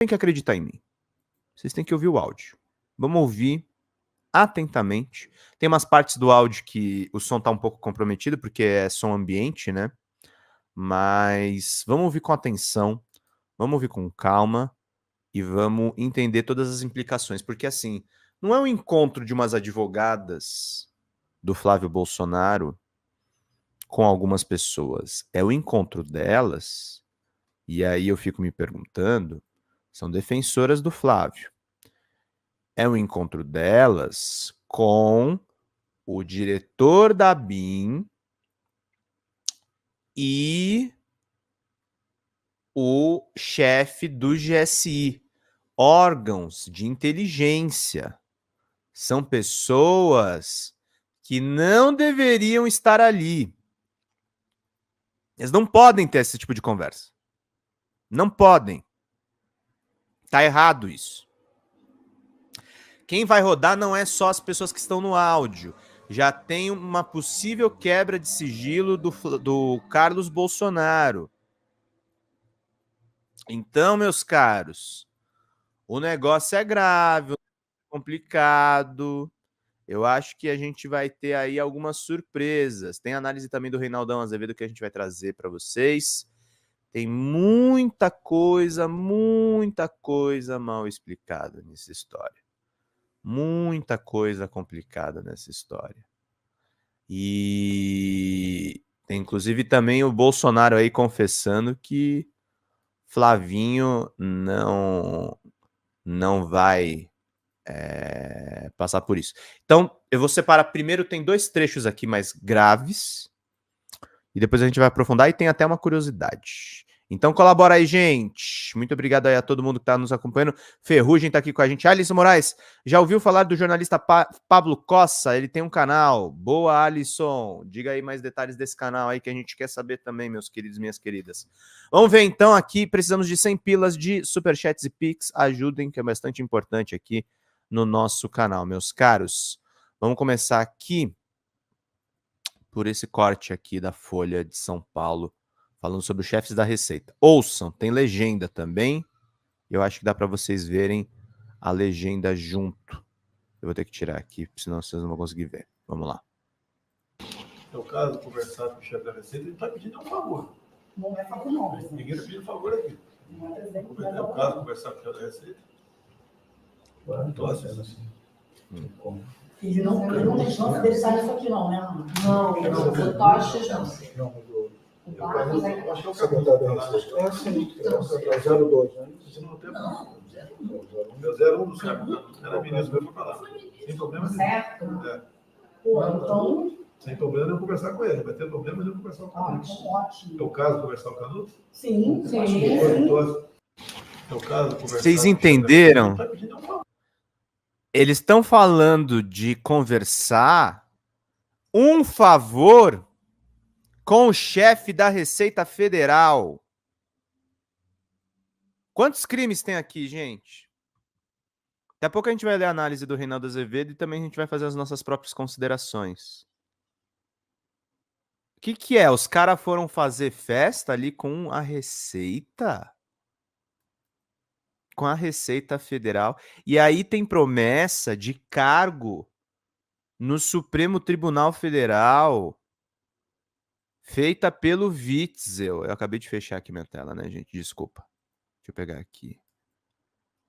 têm que acreditar em mim. Vocês têm que ouvir o áudio. Vamos ouvir atentamente. Tem umas partes do áudio que o som tá um pouco comprometido, porque é som ambiente, né? Mas vamos ouvir com atenção, vamos ouvir com calma e vamos entender todas as implicações. Porque, assim, não é um encontro de umas advogadas do Flávio Bolsonaro com algumas pessoas. É o encontro delas, e aí eu fico me perguntando, são defensoras do Flávio. É o encontro delas com o diretor da BIM e o chefe do GSI, órgãos de inteligência. São pessoas que não deveriam estar ali. Eles não podem ter esse tipo de conversa. Não podem. Tá errado isso. Quem vai rodar não é só as pessoas que estão no áudio. Já tem uma possível quebra de sigilo do Carlos Bolsonaro. Então, meus caros, o negócio é grave, complicado. Eu acho que a gente vai ter aí algumas surpresas. Tem análise também do Reinaldão Azevedo que a gente vai trazer para vocês. Tem muita coisa mal explicada nessa história. Muita coisa complicada nessa história. E tem inclusive também o Bolsonaro aí confessando que Flavinho não vai passar por isso. Então, eu vou separar primeiro, tem 2 trechos aqui mais graves, e depois a gente vai aprofundar, e tem até uma curiosidade. Então colabora aí, gente. Muito obrigado aí a todo mundo que está nos acompanhando. Ferrugem está aqui com a gente. Alisson Moraes, já ouviu falar do jornalista Pablo Cossa? Ele tem um canal. Boa, Alisson. Diga aí mais detalhes desse canal aí que a gente quer saber também, meus queridos e minhas queridas. Vamos ver então aqui, precisamos de 100 pilas de superchats e pix. Ajudem, que é bastante importante aqui no nosso canal, meus caros. Vamos começar aqui por esse corte aqui da Folha de São Paulo, falando sobre os chefes da Receita. Ouçam, tem legenda também. Eu acho que dá para vocês verem a legenda junto. Eu vou ter que tirar aqui, senão vocês não vão conseguir ver. Vamos lá. É o caso, conversar com o chefe da Receita, ele está pedindo um favor. Não é favor, não. Ninguém está pedindo favor aqui. É o caso, conversar com o chefe da Receita. Então, assim. Ele não tem chance dele sair disso aqui, não, né? Não, o Tocha já. Eu acho que é o secretário da Receita. É assim, é 02, né? Não, é 01 do século. Era ministro, eu fui para lá. Sem problema nenhum. Certo? É. Pô, então... Sem problema eu conversar com ele. Vai ter problema eu conversar com o Canuto. Ótimo. É o caso conversar com o Canuto? Sim. É o caso conversar. Vocês entenderam? Eles estão falando de conversar um favor com o chefe da Receita Federal. Quantos crimes tem aqui, gente? Daqui a pouco a gente vai ler a análise do Reinaldo Azevedo e também a gente vai fazer as nossas próprias considerações. O que é? Os caras foram fazer festa ali com a Receita? Com a Receita Federal. E aí tem promessa de cargo no Supremo Tribunal Federal feita pelo Witzel. Eu acabei de fechar aqui minha tela, né, gente? Desculpa. Deixa eu pegar aqui.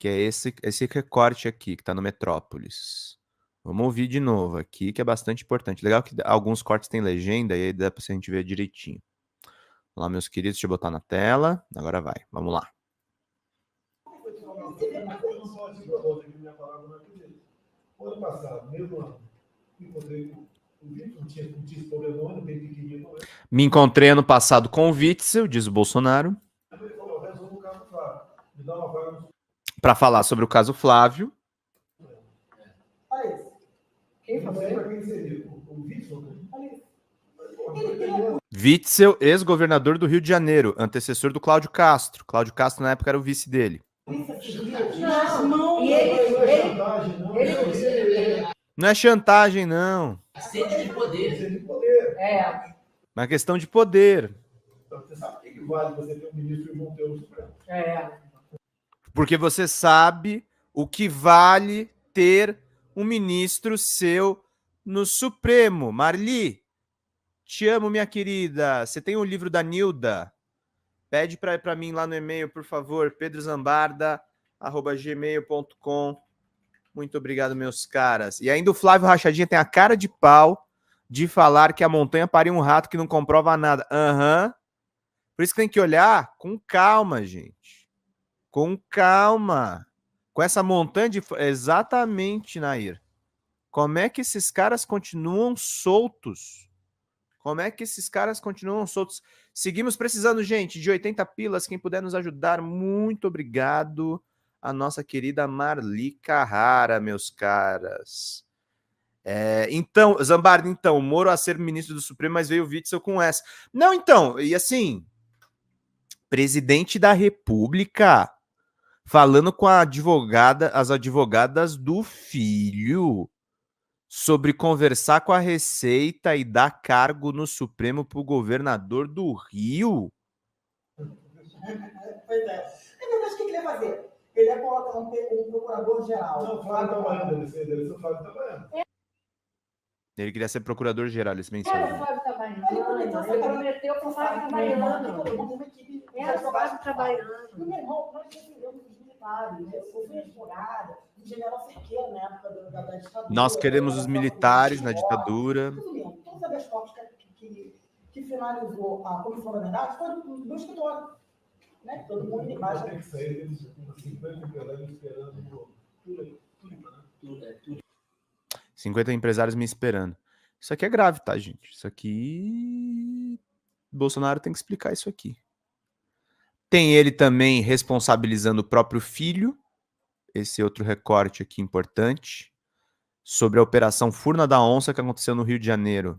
Que é esse recorte aqui, que tá no Metrópolis. Vamos ouvir de novo aqui, que é bastante importante. Legal que alguns cortes têm legenda e aí dá pra gente ver direitinho. Vamos lá, meus queridos, deixa eu botar na tela. Agora vai, vamos lá. Ano passado, mesmo ano, encontrei o Witzel, tinha problemão, bem pequenininho. Me encontrei ano passado com o Witzel, diz o Bolsonaro. Ele falou, resolve o caso Flávio. Me dá uma vaga. Para falar sobre o caso Flávio. Olha isso. Quem falou? Quem seria? O Witzel? Witzel, ex-governador do Rio de Janeiro, antecessor do Cláudio Castro. Cláudio Castro, na época, era o vice dele. Não. E ele... Não é chantagem, não. Sede de poder. É. Mas questão de poder. Você sabe o que vale você ter um ministro e um Monteiro Supremo? É. Porque você sabe o que vale ter um ministro seu no Supremo. Marli, te amo, minha querida. Você tem o livro da Nilda? Pede para mim lá no e-mail, por favor, pedrozambarda@gmail.com. Muito obrigado, meus caras. E ainda o Flávio Rachadinha tem a cara de pau de falar que a montanha pariu um rato que não comprova nada. Aham. Por isso que tem que olhar com calma, gente. Com calma. Com essa montanha de... Exatamente, Nair. Como é que esses caras continuam soltos? Como é que esses caras continuam soltos? Seguimos precisando, gente, de 80 pilas. Quem puder nos ajudar, muito obrigado. A nossa querida Marli Carrara, meus caras. Então, Zambardi, então, o Moro a ser ministro do Supremo, mas veio o Witzel com essa. Não, então, e assim, presidente da República falando com a advogada, as advogadas do filho sobre conversar com a Receita e dar cargo no Supremo para o governador do Rio. Pois é. Então, mas o que ele ia fazer? Ele ia colocar um procurador-geral. Não, o Flávio trabalhando, ele fez o Flávio trabalhando. Ele queria ser procurador-geral, esse mensaje. Era o Flávio Trabalhando. Ele prometeu para o Flávio Trabalhando. Era o Flávio Trabalhando. Meu irmão, nós defendemos os militares, né? Eu fui advogada, o general Cerqueira, na época da ditadura. Nós queremos os militares na ditadura. Todas as copas que finalizou a Comissão da Verdade foi do escritório. Né? Todo mundo embaixo. Tem que sair deles, 50 empresários esperando tudo, né? 50 empresários me esperando. Isso aqui é grave, tá, gente? Isso aqui... Bolsonaro tem que explicar isso aqui. Tem ele também responsabilizando o próprio filho. Esse outro recorte aqui importante. Sobre a Operação Furna da Onça que aconteceu no Rio de Janeiro.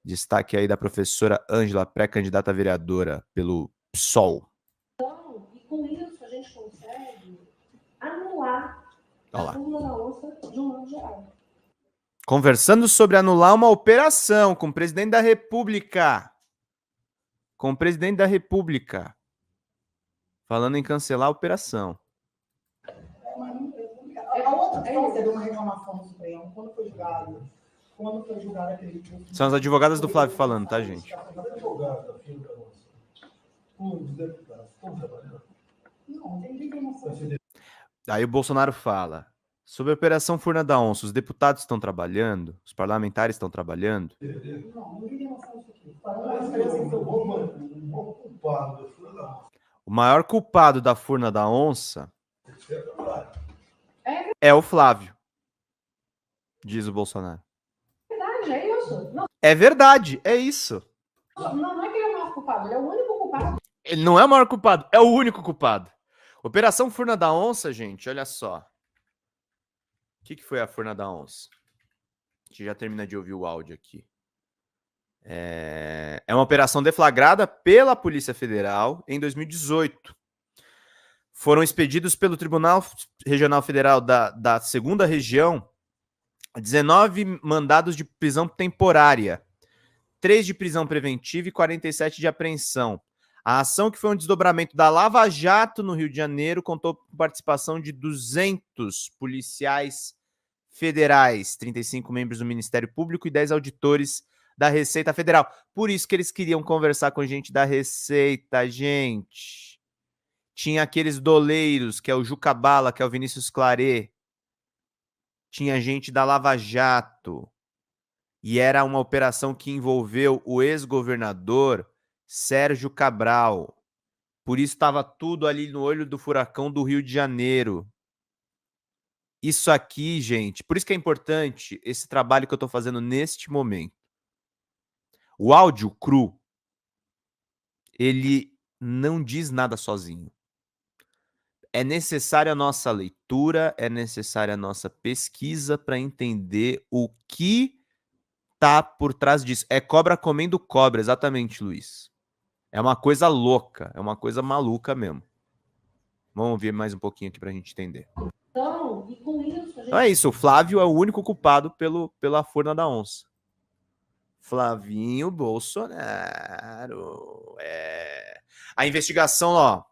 Destaque aí da professora Ângela, pré-candidata a vereadora pelo PSOL. Então, e com isso a gente consegue anular a Furna da Onça de um modo geral. Conversando sobre anular uma operação com o presidente da República. Com o presidente da República. Falando em cancelar a operação. A outra questão seria uma reclamação no Supremo, quando foi julgado aquele curso. São as advogadas do Flávio falando, tá, gente? Os advogados da firma da nossa, os deputados, estão trabalhando. Não, tem reclamação. Aí o Bolsonaro fala, sobre a Operação Furna da Onça, os deputados estão trabalhando, os parlamentares estão trabalhando. Não, tem reclamação disso aqui. O maior culpado da Furna da Onça é o Flávio, diz o Bolsonaro. Verdade, é isso. Não, É verdade, é isso. não é que ele é o maior culpado, ele é o único culpado. Ele não é o maior culpado, é o único culpado. Operação Furna da Onça, gente, olha só. O que foi a Furna da Onça? A gente já termina de ouvir o áudio aqui. É uma operação deflagrada pela Polícia Federal em 2018. Foram expedidos pelo Tribunal Regional Federal da 2ª Região 19 mandados de prisão temporária, 3 de prisão preventiva e 47 de apreensão. A ação, que foi um desdobramento da Lava Jato no Rio de Janeiro, contou com participação de 200 policiais federais, 35 membros do Ministério Público e 10 auditores da Receita Federal. Por isso que eles queriam conversar com gente da Receita, gente. Tinha aqueles doleiros, que é o Juca Bala, que é o Vinícius Claret. Tinha gente da Lava Jato. E era uma operação que envolveu o ex-governador Sérgio Cabral. Por isso estava tudo ali no olho do furacão do Rio de Janeiro. Isso aqui, gente, por isso que é importante esse trabalho que eu estou fazendo neste momento. O áudio cru, ele não diz nada sozinho. É necessária a nossa leitura, é necessária a nossa pesquisa para entender o que tá por trás disso. É cobra comendo cobra, exatamente, Luiz. É uma coisa louca, é uma coisa maluca mesmo. Vamos ver mais um pouquinho aqui para a gente entender. Então, e com isso a gente... Então é isso, o Flávio é o único culpado pela Furna da Onça. Flavinho Bolsonaro. A investigação, ó,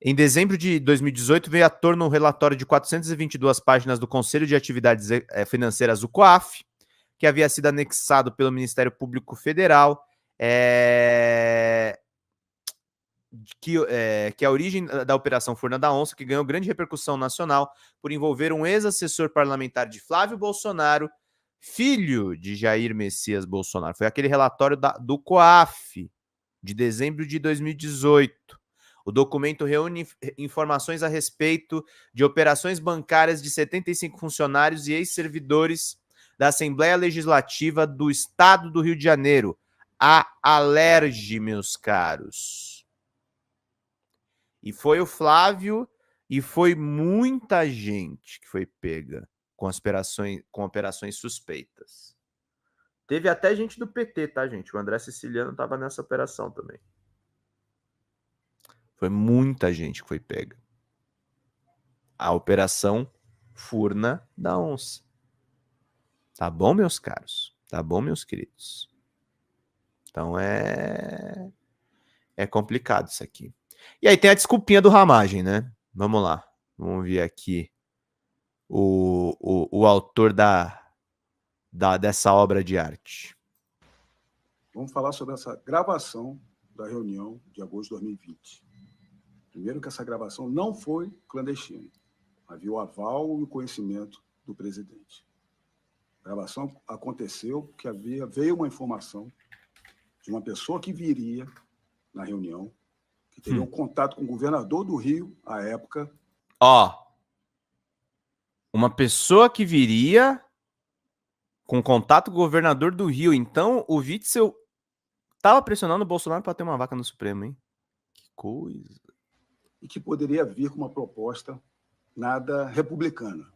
Em dezembro de 2018, veio à tona um relatório de 422 páginas do Conselho de Atividades Financeiras, o COAF, que havia sido anexado pelo Ministério Público Federal, que é a origem da Operação Furna da Onça, que ganhou grande repercussão nacional por envolver um ex-assessor parlamentar de Flávio Bolsonaro, filho de Jair Messias Bolsonaro. Foi aquele relatório do COAF, de dezembro de 2018. O documento reúne informações a respeito de operações bancárias de 75 funcionários e ex-servidores da Assembleia Legislativa do Estado do Rio de Janeiro, a Alerj, meus caros. E foi o Flávio e foi muita gente que foi pega com operações suspeitas. Teve até gente do PT, tá, gente? O André Siciliano estava nessa operação também. Foi muita gente que foi pega. A Operação Furna da Onça. Tá bom, meus caros? Tá bom, meus queridos? Então é complicado isso aqui. E aí tem a desculpinha do Ramagem, né? Vamos lá. Vamos ver aqui o autor dessa obra de arte. Vamos falar sobre essa gravação da reunião de agosto de 2020. Primeiro que essa gravação não foi clandestina. Havia o aval e o conhecimento do presidente. A gravação aconteceu porque veio uma informação de uma pessoa que viria na reunião, que teria um contato com o governador do Rio, à época. Uma pessoa que viria com contato com o governador do Rio. Então, o Witzel estava pressionando o Bolsonaro para ter uma vaca no Supremo, hein? Que coisa. E que poderia vir com uma proposta nada republicana.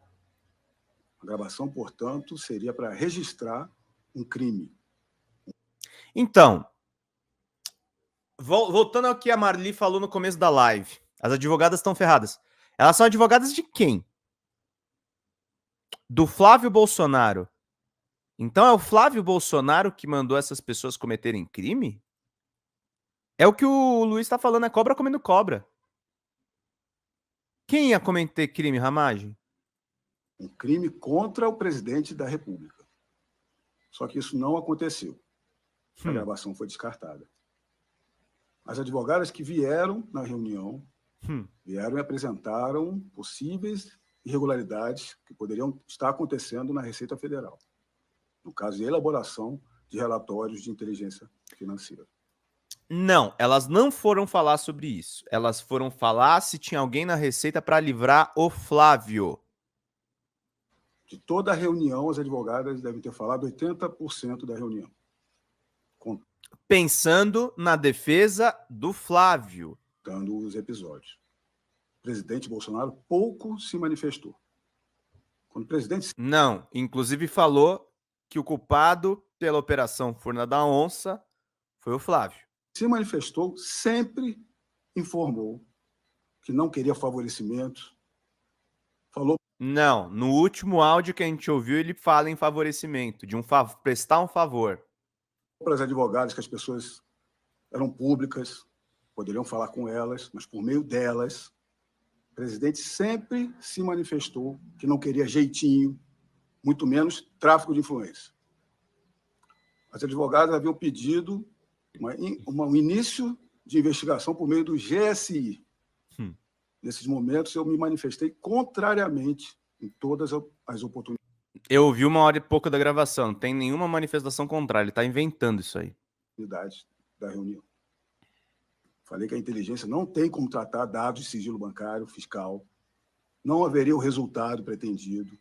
A gravação, portanto, seria para registrar um crime. Então, voltando ao que a Marli falou no começo da live, as advogadas estão ferradas. Elas são advogadas de quem? Do Flávio Bolsonaro. Então é o Flávio Bolsonaro que mandou essas pessoas cometerem crime? É o que o Luiz está falando, é cobra comendo cobra. Quem ia cometer crime, Ramagem? Um crime contra o presidente da República. Só que isso não aconteceu. A gravação foi descartada. As advogadas que vieram na reunião vieram e apresentaram possíveis irregularidades que poderiam estar acontecendo na Receita Federal. No caso de elaboração de relatórios de inteligência financeira. Não, elas não foram falar sobre isso. Elas foram falar se tinha alguém na Receita para livrar o Flávio. De toda a reunião, as advogadas devem ter falado 80% da reunião. Pensando na defesa do Flávio. Dando os episódios. O presidente Bolsonaro pouco se manifestou. Quando o presidente... Não, inclusive falou que o culpado pela Operação Furna da Onça foi o Flávio. Se manifestou, sempre informou que não queria favorecimento. Falou... Não, no último áudio que a gente ouviu, ele fala em favorecimento, de prestar um favor. Para as advogadas que as pessoas eram públicas, poderiam falar com elas, mas por meio delas, o presidente sempre se manifestou que não queria jeitinho, muito menos tráfico de influência. As advogadas haviam pedido um início de investigação por meio do GSI. Nesses momentos, eu me manifestei contrariamente em todas as oportunidades. Eu ouvi 1 hora e pouco da gravação, não tem nenhuma manifestação contrária, ele está inventando isso aí. Da reunião. Falei que a inteligência não tem como tratar dados de sigilo bancário, fiscal, não haveria o resultado pretendido.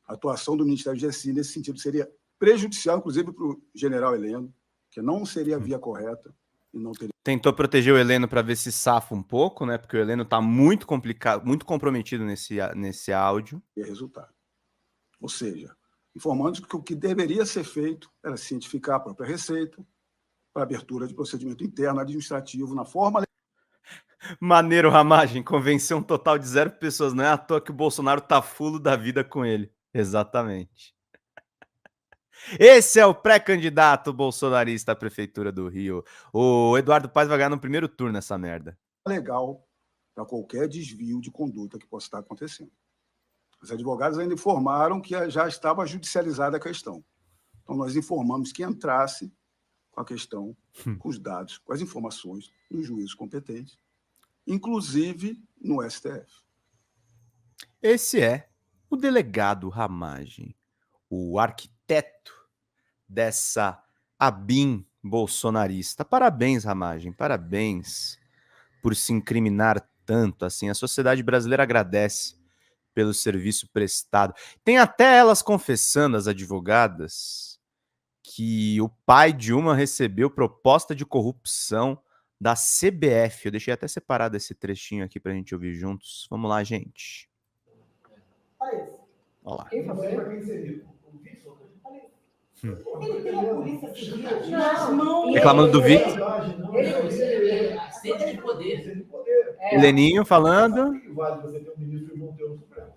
A atuação do Ministério do GSI nesse sentido seria prejudicial, inclusive, para o general Heleno, que não seria a via correta e não teria... Tentou proteger o Heleno para ver se safa um pouco, né? Porque o Heleno está muito complicado, muito comprometido nesse áudio. E resultado. Ou seja, informando que o que deveria ser feito era cientificar a própria Receita para abertura de procedimento interno administrativo na forma... Maneiro, Ramagem, convenceu um total de 0 pessoas. Não é à toa que o Bolsonaro tá fulo da vida com ele. Exatamente. Esse é o pré-candidato bolsonarista à Prefeitura do Rio. O Eduardo Paes vai ganhar no primeiro turno essa merda. Legal para qualquer desvio de conduta que possa estar acontecendo. Os advogados ainda informaram que já estava judicializada a questão. Então, nós informamos que entrasse com a questão, com os dados, com as informações nos juízos competentes, inclusive no STF. Esse é o delegado Ramagem, o arquiteto dessa ABIN bolsonarista. Parabéns, Ramagem, parabéns por se incriminar tanto assim. A sociedade brasileira agradece pelo serviço prestado. Tem até elas confessando, as advogadas, que o pai de uma recebeu proposta de corrupção da CBF. Eu deixei até separado esse trechinho aqui pra gente ouvir juntos. Vamos lá, gente. Olha isso. Olha lá. Quem falou? Ele tem a polícia civil nas mãos. Reclamando do Vic. Sede de poder. Leninho falando. Você tem um ministro e Monteiro no Supremo.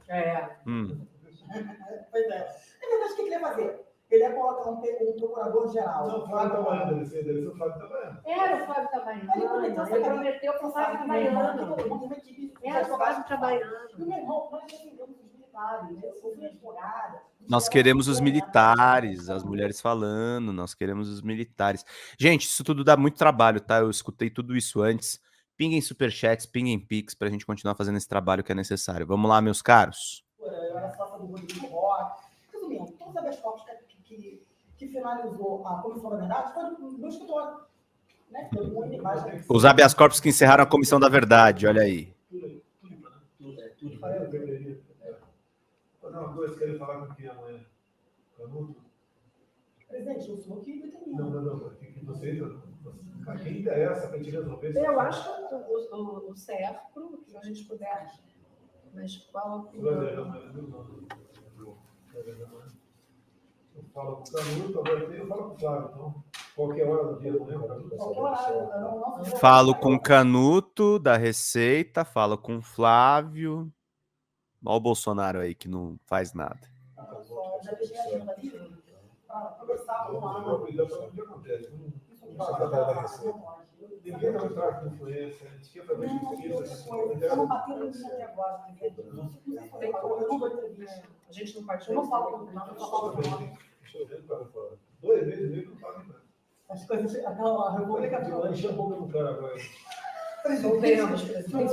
Pois é. Na verdade, o que ele ia fazer? Ele ia colocar um procurador-geral. Não, o Flávio Itabaiana, ele o Flávio Itabaiana. Era o Flávio Itabaiana. Ele prometeu para o Flávio Itabaiana. Era o Flávio Itabaiana. E, meu irmão, nós defendemos os militares, né? Eu fui advogada. Nós queremos os militares, as mulheres falando, nós queremos os militares. Gente, isso tudo dá muito trabalho, tá? Eu escutei tudo isso antes. Pinguem superchats, pinguem pix, pra gente continuar fazendo esse trabalho que é necessário. Vamos lá, meus caros. Eu era sócia do Rodrigo Roque. Resumindo, todos os habeas corpus que finalizou a Comissão da Verdade foi do meu escritório. Né? Os habeas corpus que encerraram a Comissão da Verdade, olha aí. Tudo. Não, dois querem falar com quem amanhã? Canuto? Presidente, o senhor que determina. Não. Que você, a quem interessa para a gente resolver isso? Eu acho que o CERPRO, que a gente puder. Mas qual Eu falo com o Canuto, agora eu falo com o Flávio, então. Qualquer hora do dia, não lembro. Falo com o Canuto, da Receita, falo com o Flávio. Olha o Bolsonaro aí, que não faz nada. Já deixei a agenda ali para conversar com o que acontece. Ninguém não traz influência, a gente quer fazer justiça. Eu não bateu no dia até agora. Eu não dou entrevista. A gente não partiu. Eu não falo com o nome, eu só falo com o nome. Deixa eu ver para fora. 2 meses e meio que não fazem nada. As coisas. A República Vai encher um pouco no cara agora. Soltemos, presidente.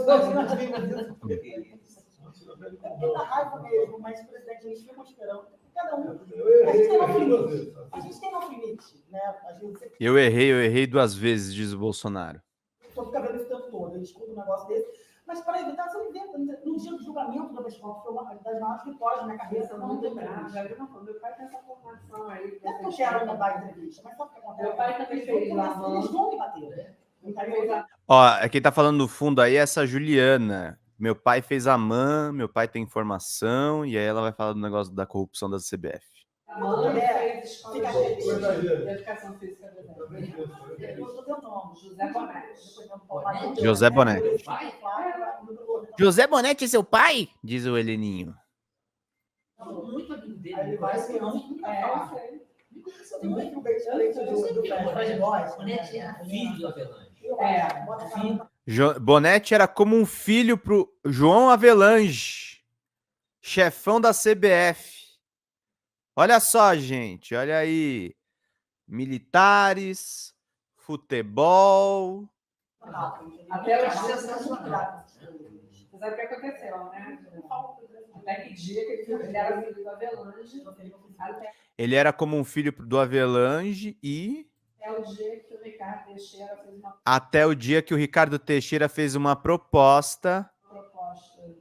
É da raiva mesmo, mas, presidente, eles ficam esperando. Cada um. A gente tem nosso limite, né? Eu errei 2 vezes, diz o Bolsonaro. Só fica vendo esse tempo todo, ele escuta um negócio desse. Mas para evitar, você inventa. No dia do julgamento da Vescopa, foi uma das maiores vitórias na minha carreira. Eu não lembrava. Já viu, meu pai tem essa formação aí. Eu não quero mudar a entrevista, mas sabe o que acontece? Meu pai também fez lá. Eles vão me bater. Ó, quem tá falando no fundo aí é essa Juliana. Meu pai fez a MAN, meu pai tem informação, e aí ela vai falar do negócio da corrupção da CBF. A mãe fez escola de educação física do José Bonetti. José Bonetti é seu pai? Diz o Heleninho. Muito amigo dele. Ele vai ser Bonetti era filho do Avelange. Bonetti era como um filho pro João Avelange, chefão da CBF. Olha só, gente, olha aí. Militares, futebol. Até a sensacional. Você sabe o que aconteceu, né? Até que dia que ele era filho do Avelange. Ele era como um filho do Avelange e... Até o dia que o Ricardo Teixeira fez uma proposta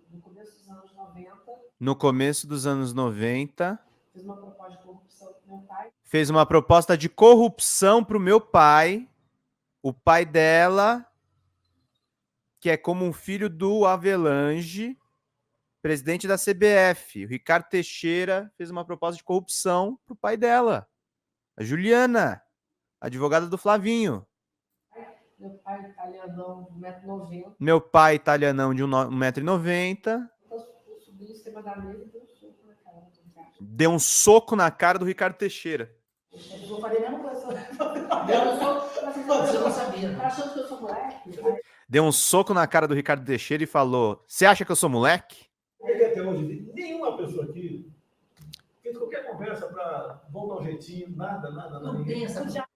no começo dos anos 90. No começo dos anos 90. Fez uma proposta de corrupção pro meu pai. Fez uma proposta de corrupção pro meu pai. O pai dela, que é como um filho do Avelange, presidente da CBF. O Ricardo Teixeira fez uma proposta de corrupção pro pai dela. A Juliana, advogada do Flavinho. Meu pai italianão de 1,90 m. Meu pai italianão de 1,90 m. Eu subi em cima da mesa e deu um soco na cara do Ricardo Teixeira. Eu faria a mesma coisa. Você não sabia. Achando que eu sou moleque? deu um soco na cara do Ricardo Teixeira e falou: você acha que eu sou moleque? Por que até hoje nenhuma pessoa aqui fez qualquer conversa para voltar um jeitinho, nada. Não tem essa.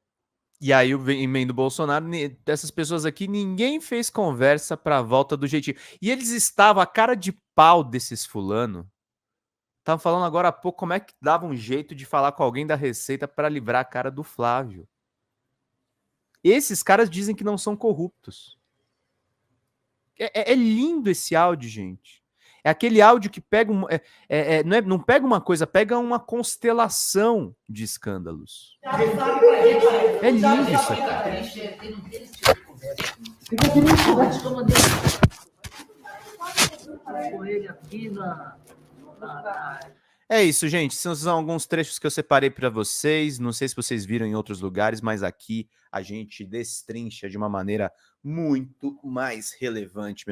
E aí o emendo Bolsonaro, dessas pessoas aqui, ninguém fez conversa pra volta do jeitinho. E eles estavam, a cara de pau desses fulano, estavam falando agora há pouco como é que dava um jeito de falar com alguém da Receita pra livrar a cara do Flávio. Esses caras dizem que não são corruptos. É lindo esse áudio, gente. É aquele áudio que pega não pega uma coisa, pega uma constelação de escândalos. É lindo isso aqui. Não tem esse tipo de conversa. Acho que eu mandei com ele aqui na. É isso, gente. São alguns trechos que eu separei para vocês. Não sei se vocês viram em outros lugares, mas aqui a gente destrincha de uma maneira muito mais relevante,